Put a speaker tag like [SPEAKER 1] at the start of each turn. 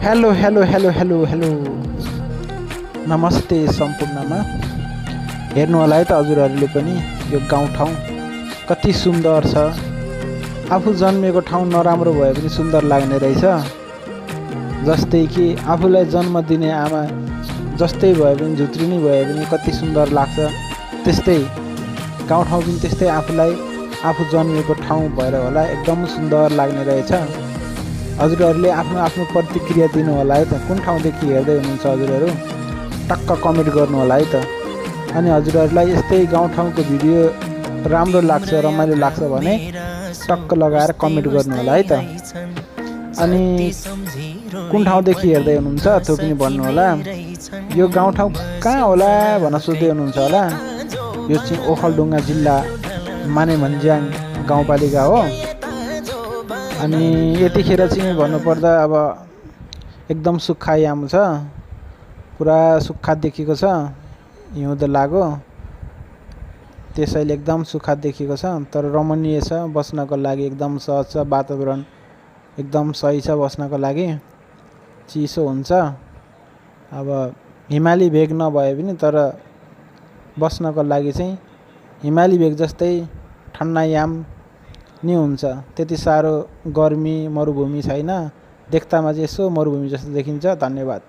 [SPEAKER 1] Hello hello hello hello hello नमस्ते सम्पूर्णमा। हेर्नु होला है त हजुरहरूले पनि यो गाउँठाउँ कति सुन्दर छ। आफू जन्मेको ठाउँ नराम्रो भए पनि सुन्दर लाग्ने रहेछ। जस्तै कि आफूलाई जन्म दिने आमा जस्तै भए पनि झुत्रिनी भए पनि कति सुन्दर लाग्छ, त्यस्तै गाउँठाउँ पनि त्यस्तै आफूलाई आफू जन्मेको ठाउँ भएर होला एकदम सुन्दर लाग्ने रहेछ। हजुरहरूले आफ्नो आफ्नो प्रतिक्रिया दिनु होला है त। कुन ठाउँदेखि हेर्दै हुनुहुन्छ हजुरहरू टक्क कमेन्ट गर्नु होला है त। अनि हजुरहरूलाई यस्तै गाउँठाउँको भिडियो राम्रो लाग्छ, रमाइलो लाग्छ भने टक्क लगाएर कमेन्ट गर्नु होला है त। अनि कुन ठाउँदेखि हेर्दै हुनुहुन्छ त्यो पनि भन्नु होला। यो गाउँठाउँ कहाँ होला भन्न सोच्दै हुनुहुन्छ होला। यो चाहिँ ओखलढुङ्गा जिल्ला मानेभन्ज्याङ गाउँपालिका हो। अनि यतिखेर चाहिँ भन्नुपर्दा अब एकदम सुक्खा याम छ, पुरा सुक्खा देखिएको छ, हिउँदो लाग्यो त्यसैले एकदम सुक्खा देखिएको छ। तर रमणीय छ, बस्नको लागि एकदम सहज छ, वातावरण एकदम सही छ बस्नको लागि, चिसो हुन्छ। अब हिमाली भेग नभए पनि तर बस्नको लागि चाहिँ हिमाली भेग जस्तै ठन्डा याम नि हुन्छ। त्यति साह्रो गर्मी मरुभूमि छैन, देख्दामा चाहिँ यसो मरुभूमि जस्तो देखिन्छ। धन्यवाद।